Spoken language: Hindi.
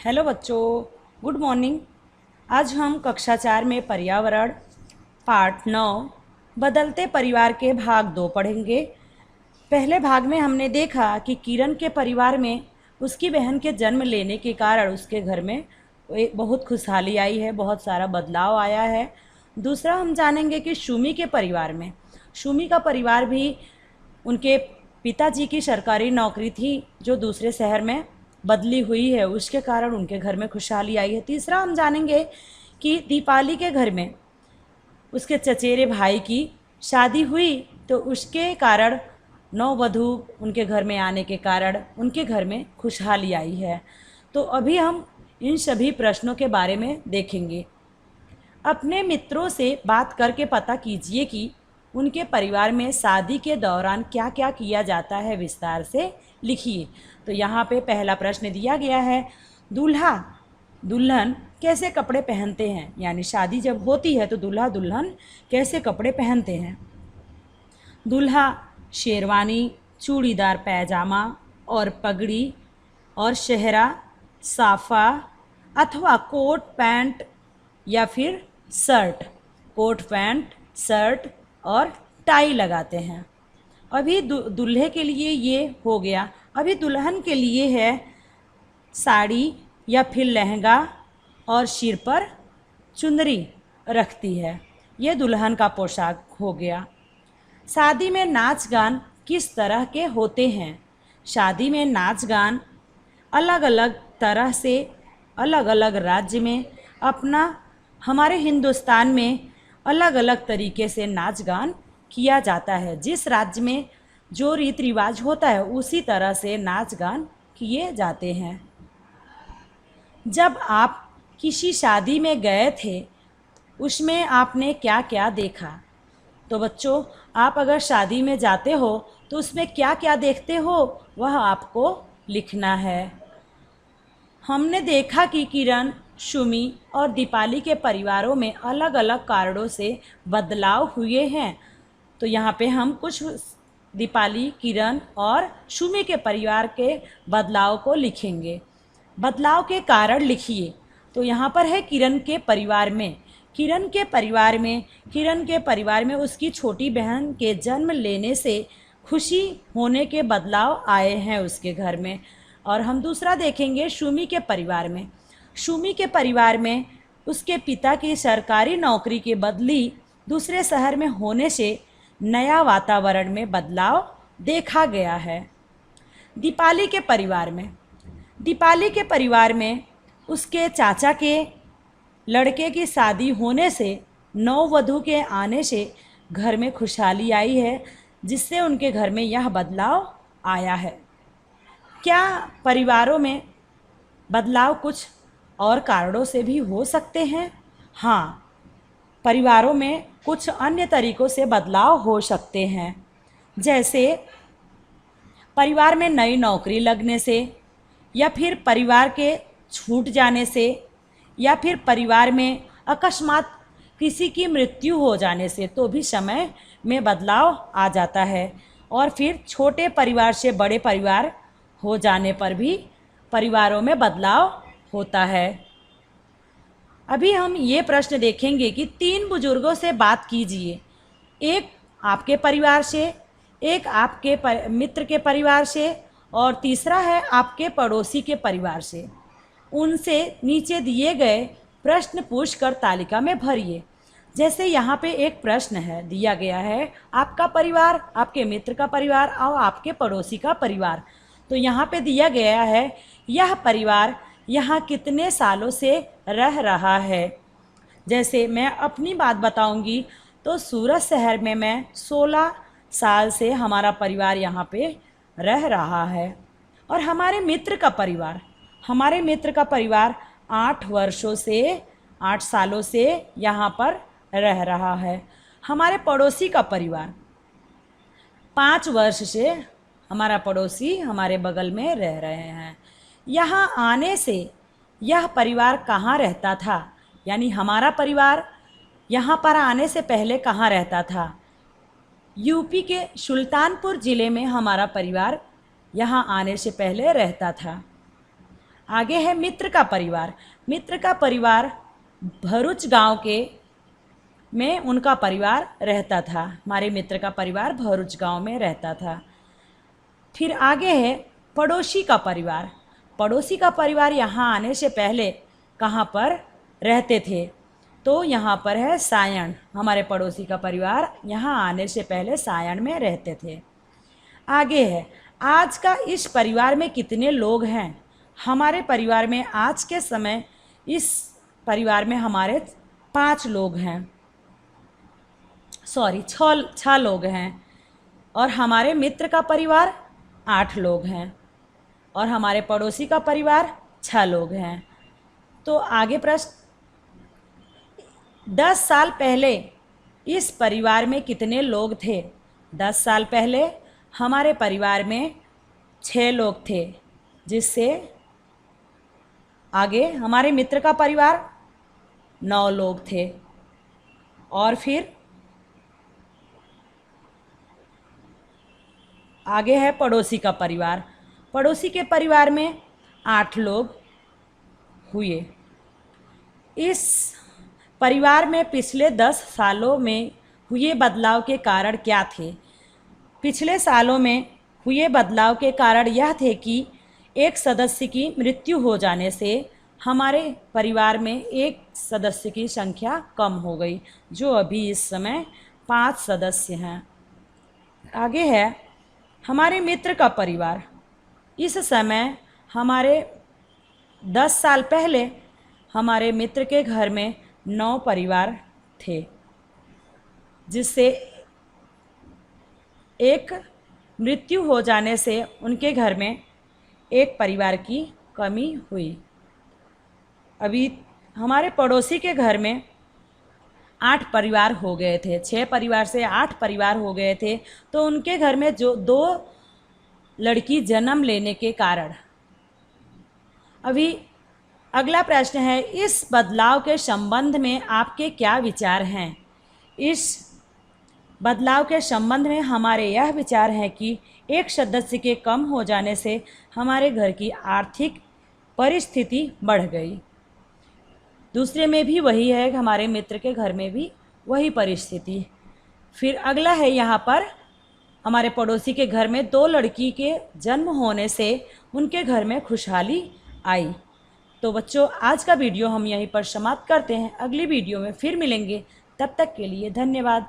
हेलो बच्चों, गुड मॉर्निंग। आज हम कक्षा 4 में पर्यावरण पार्ट 9 बदलते परिवार के भाग 2 पढ़ेंगे। पहले भाग में हमने देखा कि किरण के परिवार में उसकी बहन के जन्म लेने के कारण उसके घर में बहुत खुशहाली आई है, बहुत सारा बदलाव आया है। दूसरा हम जानेंगे कि शूमी के परिवार में, शूमी का परिवार भी उनके पिताजी की सरकारी नौकरी थी जो दूसरे शहर में बदली हुई है, उसके कारण उनके घर में खुशहाली आई है। तीसरा हम जानेंगे कि दीपाली के घर में उसके चचेरे भाई की शादी हुई तो उसके कारण नववधू उनके घर में आने के कारण उनके घर में खुशहाली आई है। तो अभी हम इन सभी प्रश्नों के बारे में देखेंगे। अपने मित्रों से बात करके पता कीजिए कि उनके परिवार में शादी के दौरान क्या क्या किया जाता है, विस्तार से लिखिए। तो यहाँ पे पहला प्रश्न दिया गया है, दूल्हा दुल्हन कैसे कपड़े पहनते हैं, यानी शादी जब होती है तो दूल्हा दुल्हन कैसे कपड़े पहनते हैं। दूल्हा शेरवानी, चूड़ीदार पैजामा और पगड़ी और सेहरा, साफा अथवा कोट पैंट या फिर शर्ट, कोट पैंट शर्ट और टाई लगाते हैं। अभी दूल्हे के लिए ये हो गया। अभी दुल्हन के लिए है साड़ी या फिर लहंगा और सिर पर चुनरी रखती है, ये दुल्हन का पोशाक हो गया। शादी में नाच गान किस तरह के होते हैं। शादी में नाच गान अलग अलग तरह से अलग अलग राज्य में हमारे हिंदुस्तान में अलग अलग तरीके से नाच गान किया जाता है। जिस राज्य में जो रीति रिवाज होता है उसी तरह से नाच गान किए जाते हैं। जब आप किसी शादी में गए थे उसमें आपने क्या क्या देखा। तो बच्चों, आप अगर शादी में जाते हो तो उसमें क्या क्या देखते हो वह आपको लिखना है। हमने देखा कि किरण, शूमी और दीपाली के परिवारों में अलग अलग कारणों से बदलाव हुए हैं। तो यहाँ पे हम कुछ दीपाली, किरण और शूमी के परिवार के बदलाव को लिखेंगे। बदलाव के कारण लिखिए। तो यहाँ पर है किरण के परिवार में। किरण के परिवार में उसकी छोटी बहन के जन्म लेने से खुशी होने के बदलाव आए हैं उसके घर में। और हम दूसरा देखेंगे शूमी के परिवार में। शूमी के परिवार में उसके पिता की सरकारी नौकरी के बदली दूसरे शहर में होने से नया वातावरण में बदलाव देखा गया है। दीपाली के परिवार में उसके चाचा के लड़के की शादी होने से नववधू के आने से घर में खुशहाली आई है, जिससे उनके घर में यह बदलाव आया है। क्या परिवारों में बदलाव कुछ और कारणों से भी हो सकते हैं? हाँ, परिवारों में कुछ अन्य तरीक़ों से बदलाव हो सकते हैं, जैसे परिवार में नई नौकरी लगने से, या फिर परिवार के छूट जाने से, या फिर परिवार में अकस्मात किसी की मृत्यु हो जाने से तो भी समय में बदलाव आ जाता है। और फिर छोटे परिवार से बड़े परिवार हो जाने पर भी परिवारों में बदलाव होता है। अभी हम ये प्रश्न देखेंगे कि 3 बुजुर्गों से बात कीजिए। एक आपके परिवार से, एक आपके मित्र के परिवार से और तीसरा है आपके पड़ोसी के परिवार से। उनसे नीचे दिए गए प्रश्न पूछकर तालिका में भरिए। जैसे यहाँ पे एक प्रश्न है दिया गया है, आपका परिवार, आपके मित्र का परिवार और आपके पड़ोसी का परिवार। तो यहाँ पे दिया गया है यह परिवार यहाँ कितने सालों से रह रहा है। जैसे मैं अपनी बात बताऊंगी तो सूरत शहर में मैं 16 साल से हमारा परिवार यहाँ पे रह रहा है। और हमारे मित्र का परिवार 8 सालों से यहाँ पर रह रहा है। हमारे पड़ोसी का परिवार 5 वर्ष से हमारा पड़ोसी हमारे बगल में रह रहे हैं। यहाँ आने से यह परिवार कहाँ रहता था, यानी हमारा परिवार यहाँ पर आने से पहले कहाँ रहता था। यूपी के सुल्तानपुर ज़िले में हमारा परिवार यहाँ आने से पहले रहता था। आगे है मित्र का परिवार। मित्र का परिवार भरूच गांव के में उनका परिवार रहता था। हमारे मित्र का परिवार भरूच गांव में रहता था। फिर आगे है पड़ोसी का परिवार। पड़ोसी का परिवार यहाँ आने से पहले कहाँ पर रहते थे? तो यहाँ पर है सायण। हमारे पड़ोसी का परिवार यहाँ आने से पहले सायण में रहते थे। आगे है आज का इस परिवार में कितने लोग हैं? हमारे परिवार में आज के समय इस परिवार में हमारे 5 लोग हैं, सॉरी 6 लोग हैं। और हमारे मित्र का परिवार 8 लोग हैं और हमारे पड़ोसी का परिवार 6 लोग हैं। तो आगे प्रश्न, 10 साल पहले इस परिवार में कितने लोग थे? 10 साल पहले हमारे परिवार में 6 लोग थे, जिससे आगे हमारे मित्र का परिवार 9 लोग थे। और फिर आगे है पड़ोसी का परिवार। पड़ोसी के परिवार में 8 लोग हुए। इस परिवार में पिछले 10 सालों में हुए बदलाव के कारण क्या थे? पिछले सालों में हुए बदलाव के कारण यह थे कि एक सदस्य की मृत्यु हो जाने से हमारे परिवार में एक सदस्य की संख्या कम हो गई, जो अभी इस समय 5 सदस्य हैं। आगे है हमारे मित्र का परिवार। इस समय हमारे 10 साल पहले हमारे मित्र के घर में 9 परिवार थे, जिससे एक मृत्यु हो जाने से उनके घर में एक परिवार की कमी हुई। अभी हमारे पड़ोसी के घर में 8 परिवार हो गए थे, 6 परिवार से 8 परिवार हो गए थे। तो उनके घर में जो 2 लड़की जन्म लेने के कारण। अभी अगला प्रश्न है, इस बदलाव के संबंध में आपके क्या विचार हैं? इस बदलाव के संबंध में हमारे यह विचार हैं कि एक सदस्य के कम हो जाने से हमारे घर की आर्थिक परिस्थिति बढ़ गई। दूसरे में भी वही है, हमारे मित्र के घर में भी वही परिस्थिति। फिर अगला है यहाँ पर हमारे पड़ोसी के घर में 2 लड़की के जन्म होने से उनके घर में खुशहाली आई। तो बच्चों, आज का वीडियो हम यहीं पर समाप्त करते हैं। अगली वीडियो में फिर मिलेंगे, तब तक के लिए धन्यवाद।